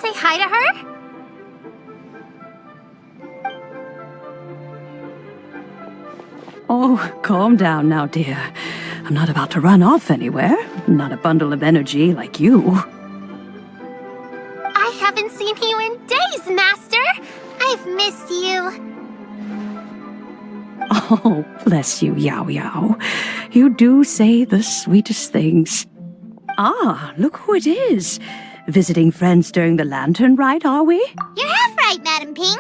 say hi to her? Oh, calm down now, dear. I'm not about to run off anywhere. Not a bundle of energy like you. I haven't seen you in days, Master! I've missed you. Oh, bless you, Yao Yao. You do say the sweetest things. Ah, look who it is. Visiting friends during the lantern rite, are we? You're half right, Madam Ping.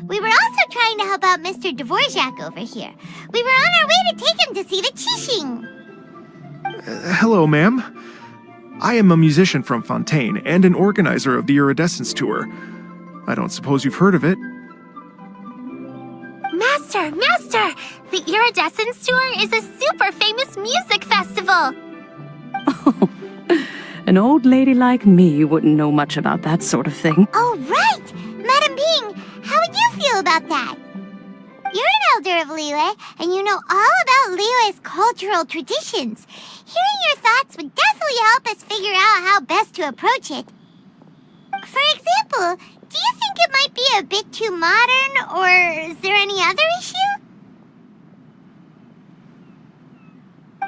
We were also trying to help out Mr. Dvorak over here. We were on our way to take him to see the Qixing. Hello, ma'am. I am a musician from Fontaine and an organizer of the Iridescence Tour. I don't suppose you've heard of it. Master! The Iridescence Tour is a super famous music festival! Oh, an old lady like me wouldn't know much about that sort of thing. Oh, right! Madam Ping, how would you feel about that? You're an elder of Liyue, and you know all about Liyue's cultural traditions. Hearing your thoughts would definitely help us figure out how best to approach it. For example, do you think it might be a bit too modern, or is there any other issue?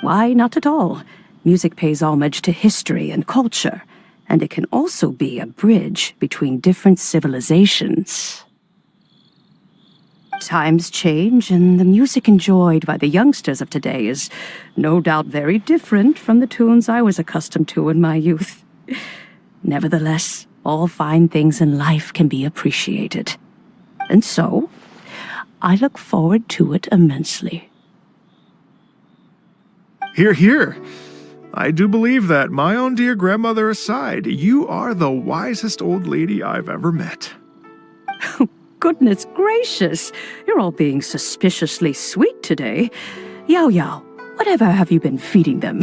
Why, not at all. Music pays homage to history and culture, and it can also be a bridge between different civilizations. Times change, and the music enjoyed by the youngsters of today is no doubt very different from the tunes I was accustomed to in my youth. Nevertheless, all fine things in life can be appreciated. And so, I look forward to it immensely. Hear, hear. I do believe that, my own dear grandmother aside, you are the wisest old lady I've ever met. Goodness gracious, you're all being suspiciously sweet today. Yao Yao, whatever have you been feeding them?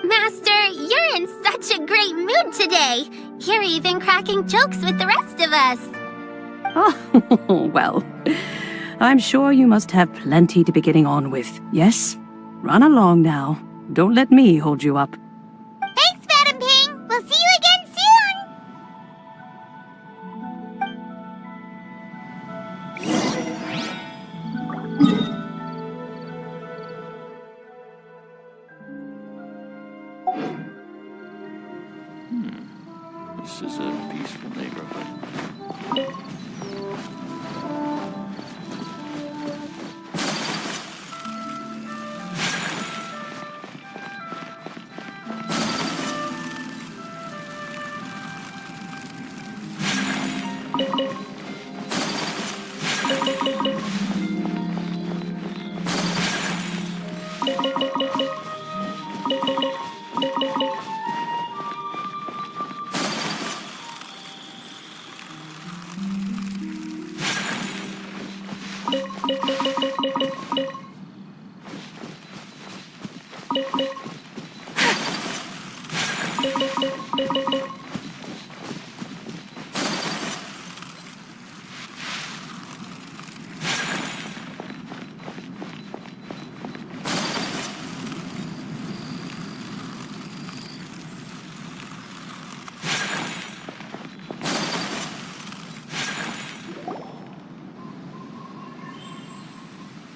Master, you're in such a great mood today! You're even cracking jokes with the rest of us! Oh, well, I'm sure you must have plenty to be getting on with, yes? Run along now. Don't let me hold you up. Thanks, Madam Ping. We'll see you again soon. This is a peaceful neighborhood.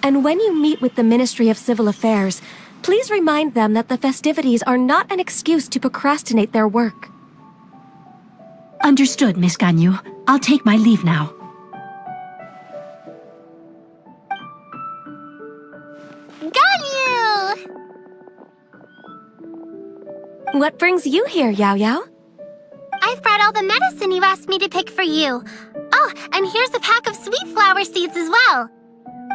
And when you meet with the Ministry of Civil Affairs, please remind them that the festivities are not an excuse to procrastinate their work. Understood, Miss Ganyu. I'll take my leave now. Ganyu! What brings you here, Yao Yao? I've brought all the medicine you asked me to pick for you. Oh, and here's a pack of sweet flower seeds as well.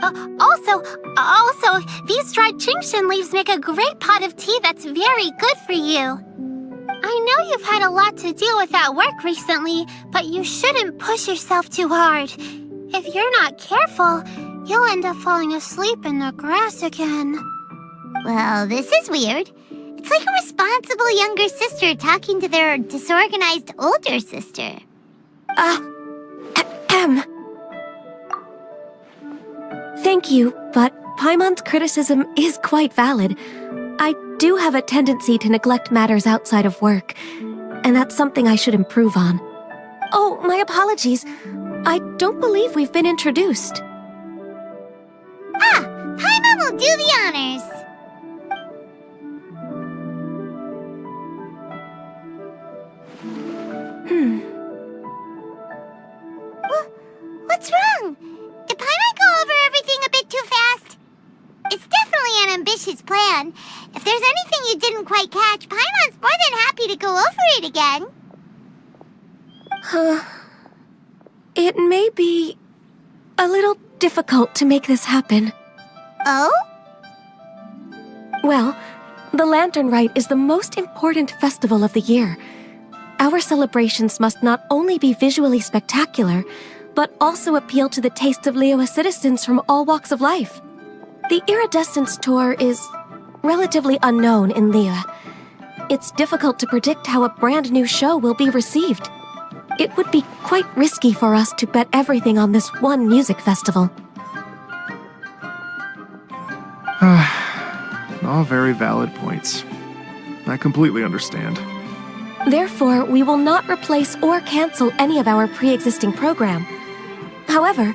Also, these dried Jingshin leaves make a great pot of tea that's very good for you. I know you've had a lot to deal with at work recently, but you shouldn't push yourself too hard. If you're not careful, you'll end up falling asleep in the grass again. Well, this is weird. It's like a responsible younger sister talking to their disorganized older sister. Thank you, but Paimon's criticism is quite valid. I do have a tendency to neglect matters outside of work, and that's something I should improve on. Oh, my apologies. I don't believe we've been introduced. Ah, Paimon will do the honors. What's wrong? Did Paimon go over everything a bit too fast? It's definitely an ambitious plan. If there's anything you didn't quite catch, Paimon's more than happy to go over it again. It may be a little difficult to make this happen. Oh? Well, the Lantern Rite is the most important festival of the year. Our celebrations must not only be visually spectacular, but also appeal to the tastes of Liyue citizens from all walks of life. The Iridescence Tour is relatively unknown in Liyue. It's difficult to predict how a brand new show will be received. It would be quite risky for us to bet everything on this one music festival. All very valid points. I completely understand. Therefore, we will not replace or cancel any of our pre-existing program. However,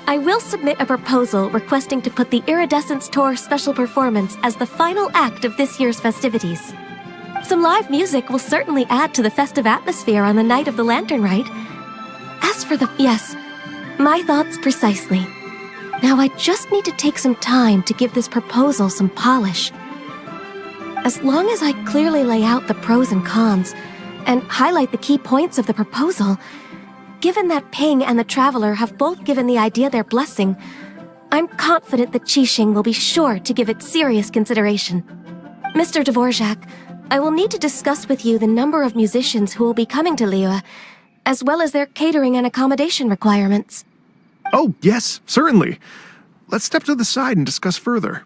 I will submit a proposal requesting to put the Iridescence Tour special performance as the final act of this year's festivities. Some live music will certainly add to the festive atmosphere on the night of the Lantern Rite. As for yes, my thoughts precisely. Now I just need to take some time to give this proposal some polish. As long as I clearly lay out the pros and cons, and highlight the key points of the proposal, given that Ping and the Traveler have both given the idea their blessing, I'm confident that Qixing will be sure to give it serious consideration. Mr. Dvorak, I will need to discuss with you the number of musicians who will be coming to Liyue, as well as their catering and accommodation requirements. Oh, yes, certainly. Let's step to the side and discuss further.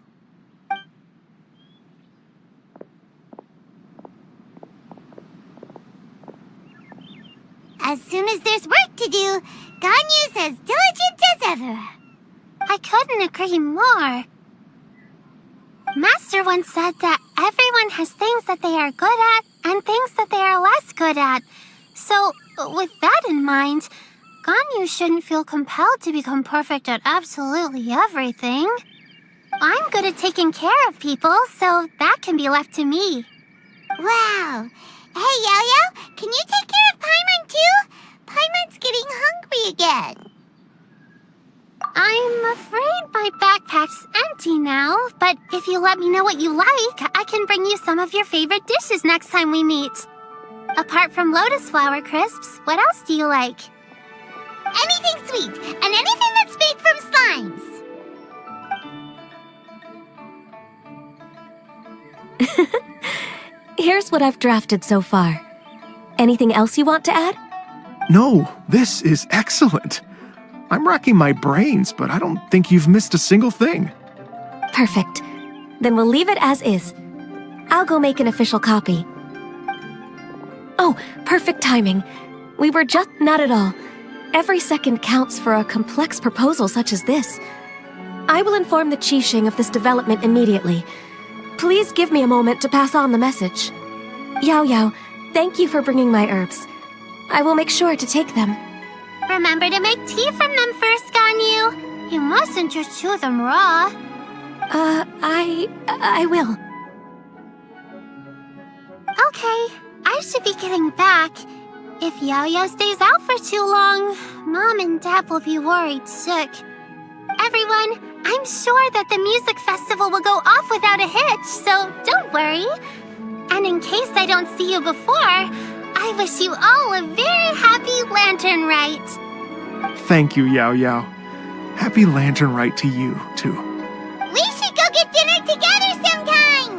As soon as there's work to do, Ganyu's as diligent as ever. I couldn't agree more. Master once said that everyone has things that they are good at and things that they are less good at. So, with that in mind, Ganyu shouldn't feel compelled to become perfect at absolutely everything. I'm good at taking care of people, so that can be left to me. Wow. Hey, Yo-Yo, can you take care of Paimon too? Paimon's getting hungry again. I'm afraid my backpack's empty now, but if you let me know what you like, I can bring you some of your favorite dishes next time we meet. Apart from lotus flower crisps, what else do you like? Anything sweet, and anything that's made from slimes. Here's what I've drafted so far. Anything else you want to add? No, this is excellent. I'm racking my brains, but I don't think you've missed a single thing. Perfect. Then we'll leave it as is. I'll go make an official copy. Oh, perfect timing. We were just not at all. Every second counts for a complex proposal such as this. I will inform the Qixing of this development immediately. Please give me a moment to pass on the message. Yao Yao, thank you for bringing my herbs. I will make sure to take them. Remember to make tea from them first, Ganyu. You mustn't just chew them raw. I will. Okay, I should be getting back. If Yao-Yao stays out for too long, Mom and Dad will be worried sick. Everyone, I'm sure that the music festival will go off without a hitch, so don't worry. And in case I don't see you before, I wish you all a very happy Lantern Rite. Thank you, Yao Yao. Happy Lantern Rite to you, too. We should go get dinner together sometime!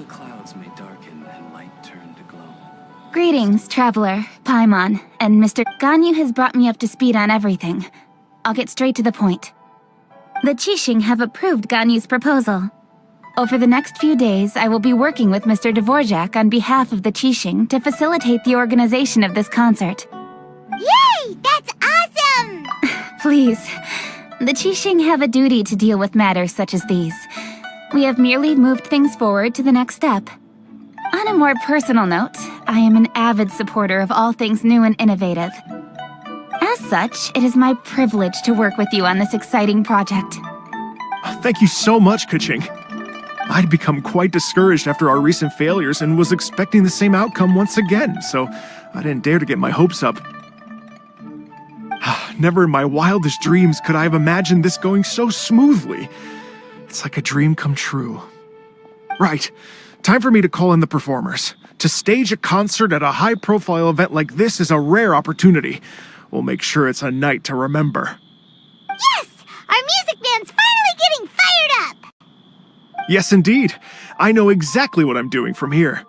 the clouds may darken and light turn to glow. Greetings, Traveler, Paimon, and Mr. Ganyu has brought me up to speed on everything. I'll get straight to the point. The Qixing have approved Ganyu's proposal. Over the next few days, I will be working with Mr. Dvorak on behalf of the Qixing to facilitate the organization of this concert. Yay! That's awesome! Please. The Qixing have a duty to deal with matters such as these. We have merely moved things forward to the next step. On a more personal note, I am an avid supporter of all things new and innovative. As such, it is my privilege to work with you on this exciting project. Thank you so much, Keqing. I'd become quite discouraged after our recent failures and was expecting the same outcome once again, so I didn't dare to get my hopes up. Never in my wildest dreams could I have imagined this going so smoothly. It's like a dream come true. Right, time for me to call in the performers. To stage a concert at a high-profile event like this is a rare opportunity. We'll make sure it's a night to remember. Yes! Our music band's finally getting fired up! Yes, indeed. I know exactly what I'm doing from here.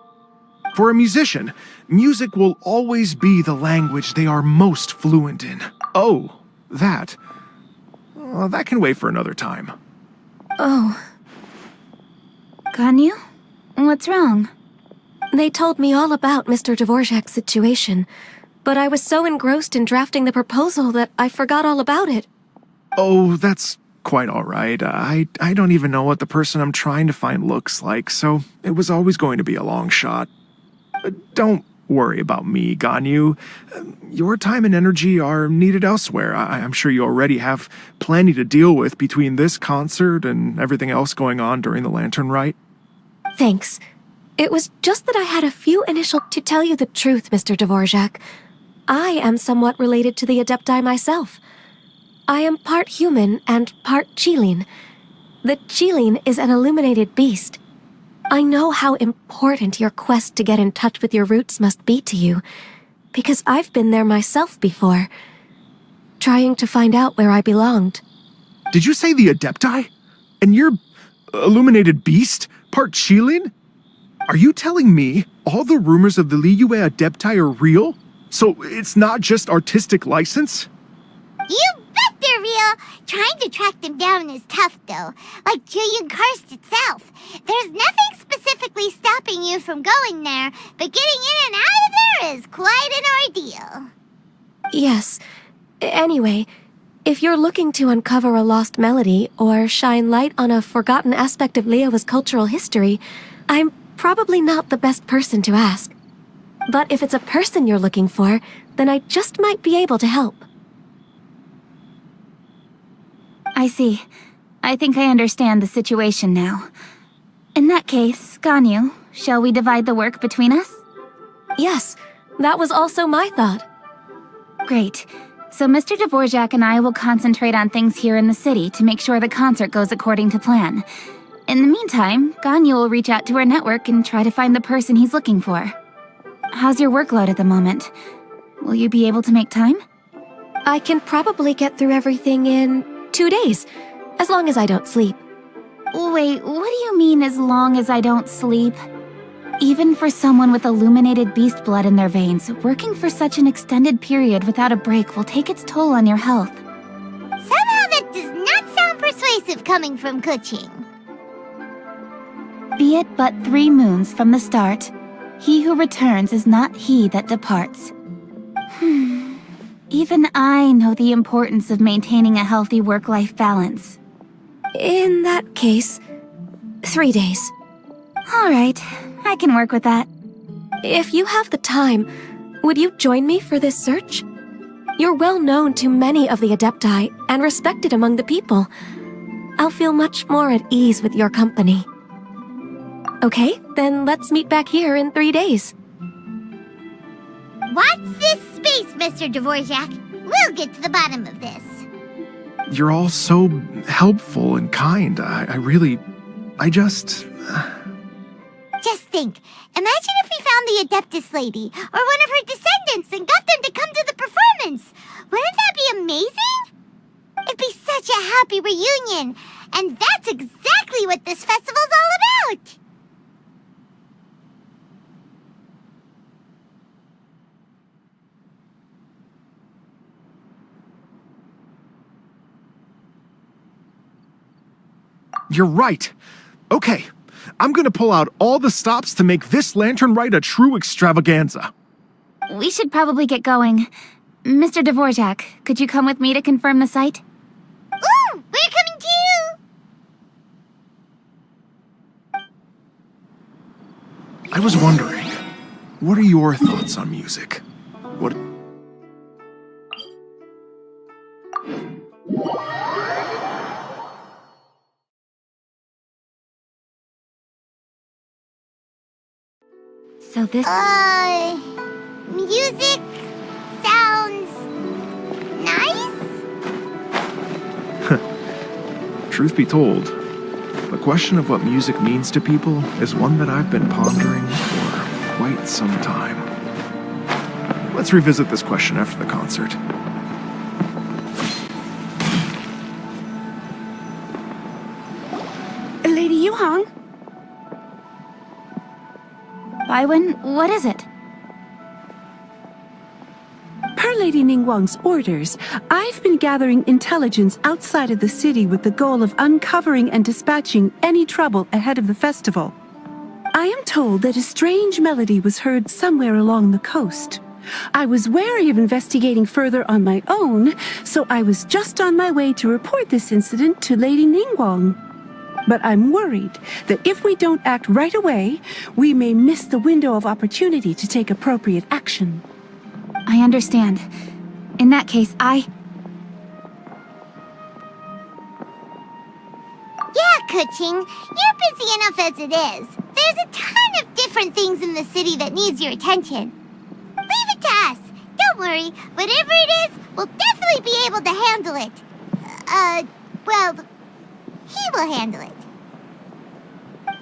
For a musician, music will always be the language they are most fluent in. Oh, that. Well, that can wait for another time. Oh. Ganyu? What's wrong? They told me all about Mr. Dvorak's situation, but I was so engrossed in drafting the proposal that I forgot all about it. Oh, that's quite all right. I don't even know what the person I'm trying to find looks like, so it was always going to be a long shot. Don't worry about me, Ganyu. Your time and energy are needed elsewhere. I'm sure you already have plenty to deal with between this concert and everything else going on during the Lantern Rite. Thanks. It was just that I had a few initial... To tell you the truth, Mr. Dvorak, I am somewhat related to the Adepti myself. I am part human and part Qilin. The Qilin is an illuminated beast. I know how important your quest to get in touch with your roots must be to you, because I've been there myself before, trying to find out where I belonged. Did you say the Adepti? And you're illuminated beast? Part Qilin? Are you telling me all the rumors of the Liyue Adepti are real? So it's not just artistic license? You bet they're real! Trying to track them down is tough, though. Like Julian Karst itself. There's nothing specifically stopping you from going there, but getting in and out of there is quite an ordeal. Yes. Anyway, if you're looking to uncover a lost melody or shine light on a forgotten aspect of Liyue's cultural history, I'm probably not the best person to ask. But if it's a person you're looking for, then I just might be able to help. I see. I think I understand the situation now. In that case, Ganyu, shall we divide the work between us? Yes, that was also my thought. Great. So Mr. Dvorak and I will concentrate on things here in the city to make sure the concert goes according to plan. In the meantime, Ganyu will reach out to our network and try to find the person he's looking for. How's your workload at the moment? Will you be able to make time? I can probably get through everything in 2 days, as long as I don't sleep. Wait, what do you mean as long as I don't sleep? Even for someone with illuminated beast blood in their veins, working for such an extended period without a break will take its toll on your health. Somehow that does not sound persuasive coming from Keqing. Be it but 3 moons from the start, he who returns is not he that departs. Even I know the importance of maintaining a healthy work-life balance. In that case, 3 days. All right, I can work with that. If you have the time, would you join me for this search? You're well known to many of the Adepti and respected among the people. I'll feel much more at ease with your company. Okay, then let's meet back here in 3 days. Watch this space, Mr. Dvorak. We'll get to the bottom of this. You're all so helpful and kind. I just... Just think, imagine if we found the Adeptus lady, or one of her descendants, and got them to come to the performance. Wouldn't that be amazing? It'd be such a happy reunion, and that's exactly what this festival's all about. you're right. Okay, I'm gonna pull out all the stops to make this lantern ride a true extravaganza. We should probably get going. Mr. Dvorak, could you come with me to confirm the site? Ooh, we're coming too! I was wondering, what are your thoughts on music? What... So this... Music sounds nice? Truth be told, the question of what music means to people is one that I've been pondering for quite some time. Let's revisit this question after the concert. Lady Yuhang? Baiwen, what is it? Per Lady Ningguang's orders, I've been gathering intelligence outside of the city with the goal of uncovering and dispatching any trouble ahead of the festival. I am told that a strange melody was heard somewhere along the coast. I was wary of investigating further on my own, so I was just on my way to report this incident to Lady Ningguang. But I'm worried that if we don't act right away, we may miss the window of opportunity to take appropriate action. I understand. In that case, Yeah, Kuching, you're busy enough as it is. There's a ton of different things in the city that needs your attention. Leave it to us. Don't worry, whatever it is, we'll definitely be able to handle it. Well, he will handle it.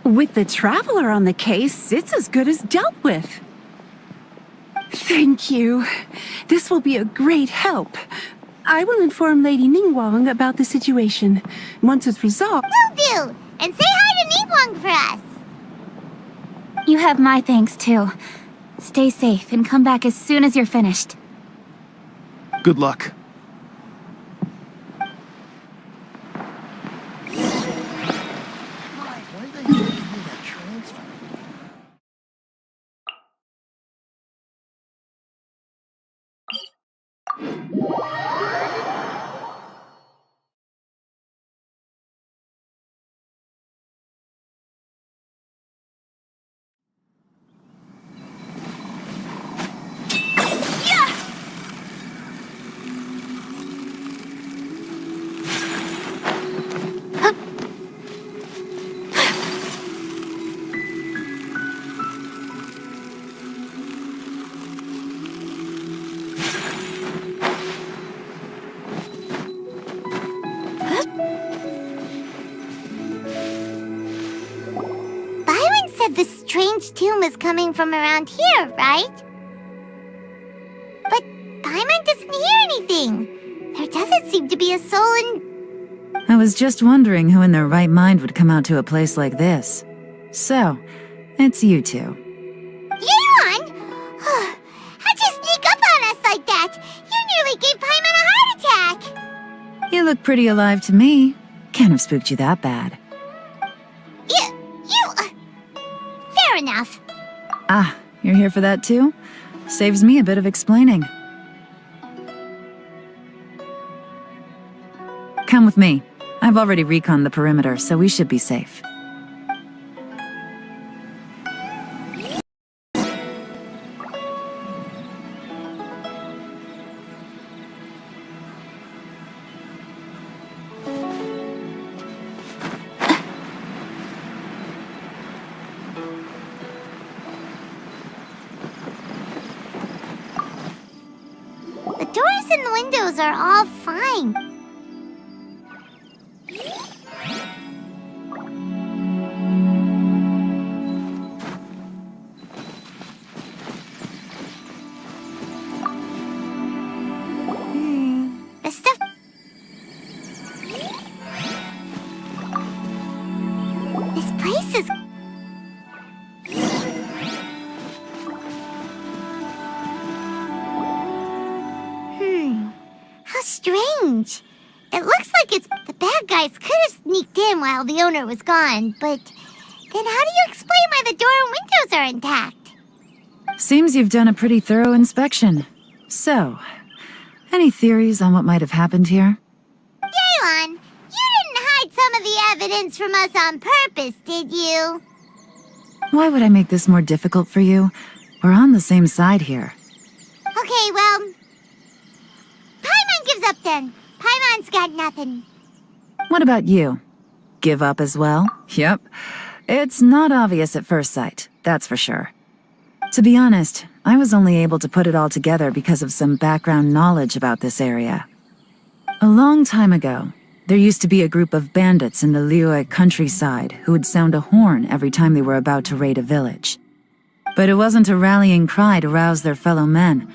With the Traveler on the case, it's as good as dealt with. Thank you. This will be a great help. I will inform Lady Ningguang about the situation. Once it's resolved... Will do! And say hi to Ningguang for us! you have my thanks too. Stay safe and come back as soon as you're finished. Good luck. The strange tomb is coming from around here, right? But Paimon doesn't hear anything. There doesn't seem to be a soul in... I was just wondering who in their right mind would come out to a place like this. So, it's you two. Yuan! How'd you sneak up on us like that? You nearly gave Paimon a heart attack! You look pretty alive to me. Can't have spooked you that bad. Fair enough. Ah, you're here for that too? Saves me a bit of explaining. Come with me. I've already reconned the perimeter, so we should be safe. The doors and the windows are all fine. The stuff... This place is... How strange. It looks like it's... The bad guys could have sneaked in while the owner was gone, but then how do you explain why the door and windows are intact? Seems you've done a pretty thorough inspection. So, any theories on what might have happened here? Yelan, you didn't hide some of the evidence from us on purpose, did you? Why would I make this more difficult for you? We're on the same side here. Okay, well... Paimon gives up then. Paimon's got nothing. What about you? Give up as well? Yep. It's not obvious at first sight, that's for sure. To be honest, I was only able to put it all together because of some background knowledge about this area. A long time ago, there used to be a group of bandits in the Liyue countryside who would sound a horn every time they were about to raid a village. But it wasn't a rallying cry to rouse their fellow men.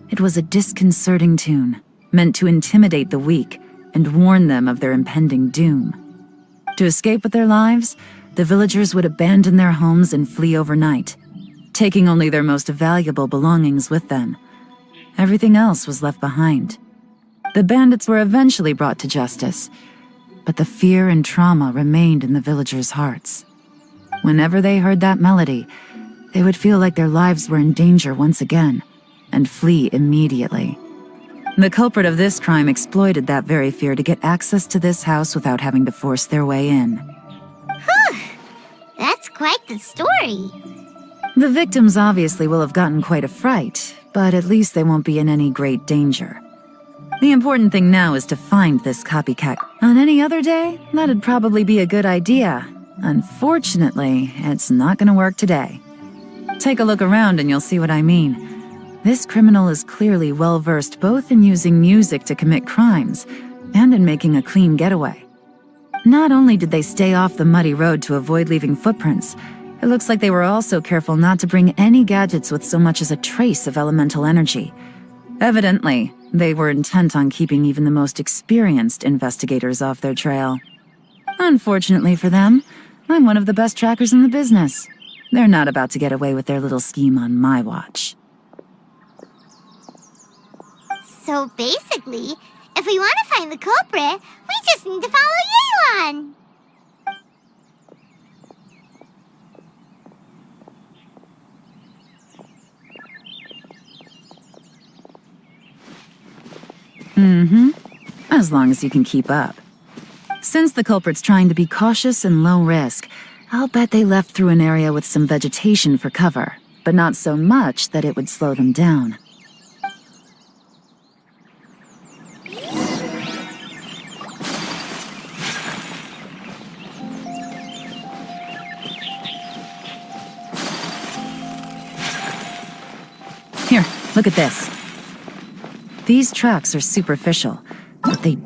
It was a disconcerting tune, meant to intimidate the weak and warn them of their impending doom. To escape with their lives, the villagers would abandon their homes and flee overnight, taking only their most valuable belongings with them. Everything else was left behind. The bandits were eventually brought to justice, but the fear and trauma remained in the villagers' hearts. Whenever they heard that melody, they would feel like their lives were in danger once again, and flee immediately. The culprit of this crime exploited that very fear to get access to this house without having to force their way in. Whew! That's quite the story. The victims obviously will have gotten quite a fright, but at least they won't be in any great danger. The important thing now is to find this copycat. On any other day, that'd probably be a good idea. Unfortunately, it's not gonna work today. Take a look around and you'll see what I mean. This criminal is clearly well-versed both in using music to commit crimes and in making a clean getaway. Not only did they stay off the muddy road to avoid leaving footprints, it looks like they were also careful not to bring any gadgets with so much as a trace of elemental energy. Evidently, they were intent on keeping even the most experienced investigators off their trail. Unfortunately for them, I'm one of the best trackers in the business. They're not about to get away with their little scheme on my watch. So basically, if we want to find the culprit, we just need to follow Yelan. As long as you can keep up. Since the culprit's trying to be cautious and low risk, I'll bet they left through an area with some vegetation for cover, but not so much that it would slow them down. Here, look at this. These tracks are superficial, but they...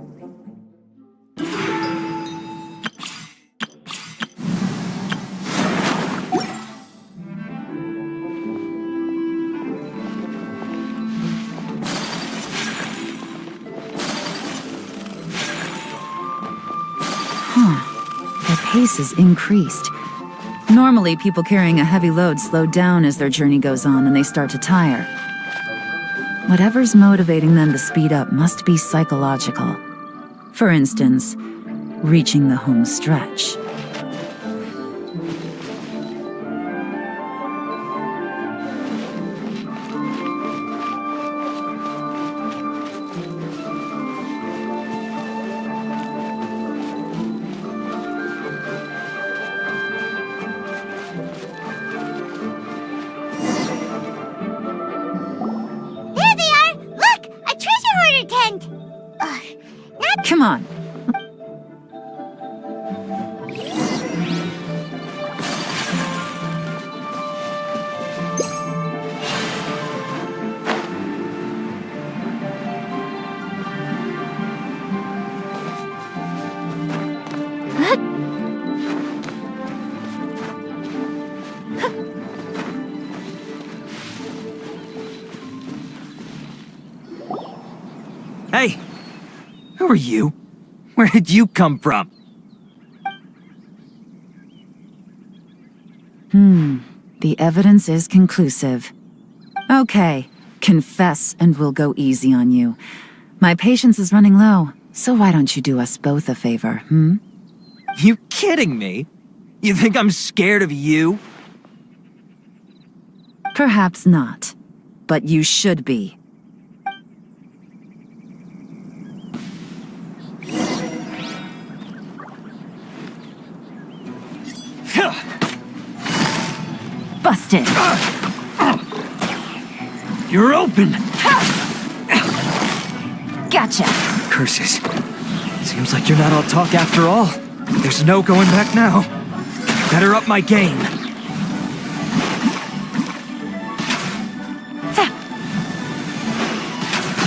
Their pace is increased. Normally, people carrying a heavy load slow down as their journey goes on and they start to tire. Whatever's motivating them to speed up must be psychological. For instance, reaching the home stretch. Come on. Hey! Who are you? Where did you come from? The evidence is conclusive. Okay, confess and we'll go easy on you. My patience is running low, so why don't you do us both a favor, You kidding me? You think I'm scared of you? Perhaps not, but you should be. Busted. You're open! Gotcha. Curses. Seems like you're not all talk after all. There's no going back now. Better up my game.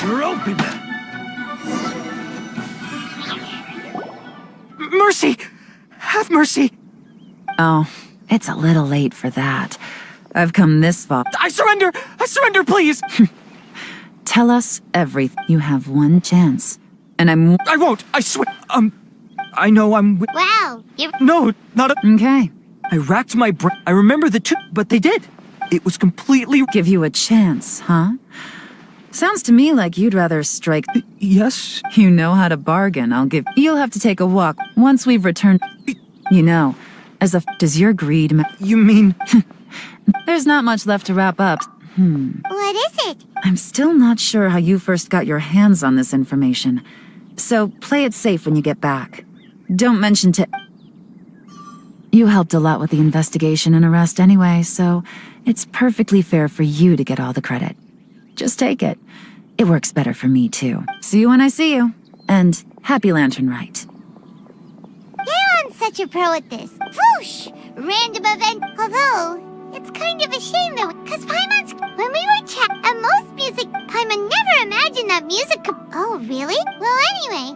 You're open! Mercy! Have mercy! Oh, it's a little late for that. I've come this far. I surrender! I surrender, please! Tell us everything. You have one chance. And I won't! I swear! I know I'm Wow, you're... No, not a... Okay. I racked my brain. I remember the two, but they did. It was completely... Give you a chance, huh? Sounds to me like you'd rather strike... Yes? You know how to bargain, I'll give... You'll have to take a walk once we've returned... You know, as a... Does your greed... You mean... There's not much left to wrap up. What is it? I'm still not sure how you first got your hands on this information. So play it safe when you get back. Don't mention to... You helped a lot with the investigation and arrest anyway, so it's perfectly fair for you to get all the credit. Just take it. It works better for me, too. See you when I see you. And happy Lantern Rite. Leon's such a pro at this. Whoosh! Random event. Although, it's kind of a shame though, because Paimon's... When we were and most music, Paimon never imagined that music could... Oh, really? Well, anyway...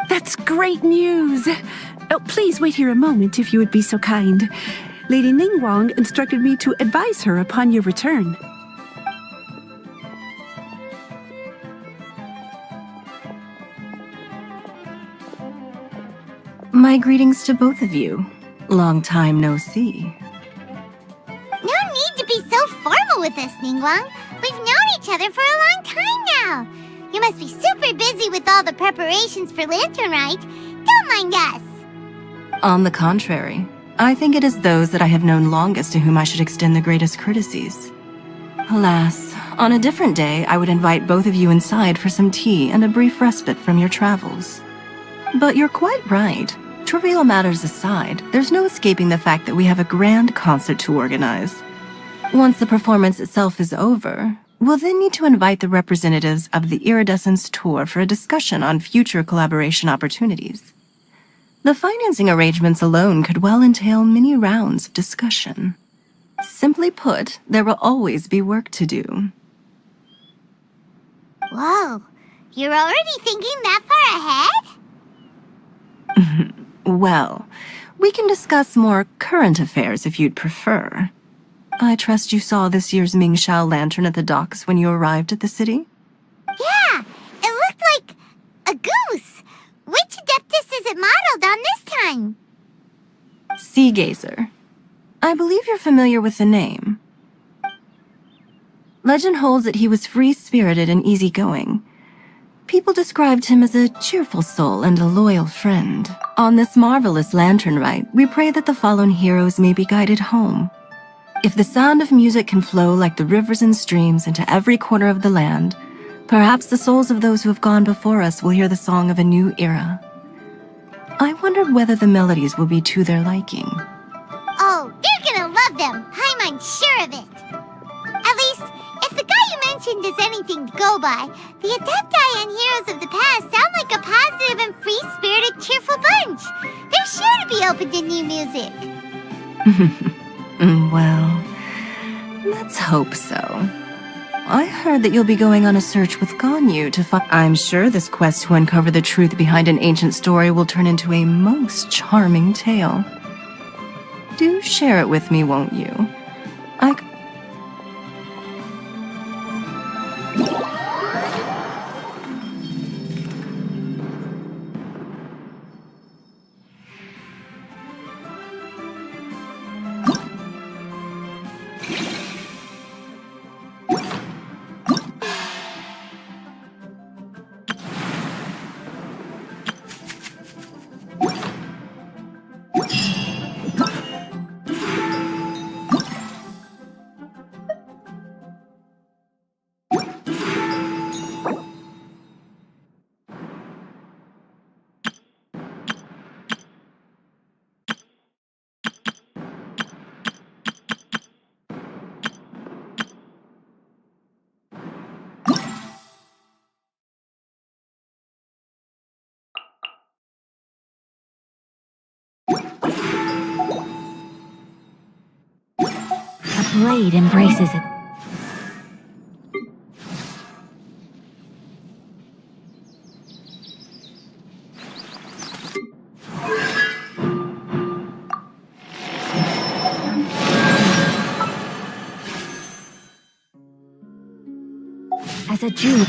That's great news! Oh, please wait here a moment if you would be so kind. Lady Ningguang instructed me to advise her upon your return. My greetings to both of you. Long time no see. No need to be so formal with us, Ningguang. We've known each other for a long time now. You must be super busy with all the preparations for Lantern Rite. Don't mind us. On the contrary, I think it is those that I have known longest to whom I should extend the greatest courtesies. Alas, on a different day, I would invite both of you inside for some tea and a brief respite from your travels. But you're quite right. Trivial matters aside, there's no escaping the fact that we have a grand concert to organize. Once the performance itself is over, we'll then need to invite the representatives of the Iridescence Tour for a discussion on future collaboration opportunities. The financing arrangements alone could well entail many rounds of discussion. Simply put, there will always be work to do. Whoa, you're already thinking that far ahead? Well, we can discuss more current affairs if you'd prefer. I trust you saw this year's Mingxiao lantern at the docks when you arrived at the city? Yeah, it looked like a goose. Which Adeptus is it modeled on this time? Sea Gazer. I believe you're familiar with the name. Legend holds that he was free-spirited and easygoing. People described him as a cheerful soul and a loyal friend. On this marvelous lantern rite, we pray that the fallen heroes may be guided home. If the sound of music can flow like the rivers and streams into every corner of the land, perhaps the souls of those who have gone before us will hear the song of a new era. I wondered whether the melodies will be to their liking. Oh, they're gonna love them. I'm sure of it. legend is anything to go by, the Adepti and Heroes of the Past sound like a positive and free-spirited, cheerful bunch. They're sure to be open to new music. Well, let's hope so. I heard that you'll be going on a search with Ganyu to find... I'm sure this quest to uncover the truth behind an ancient story will turn into a most charming tale. Do share it with me, won't you? The blade embraces it. As a Jew,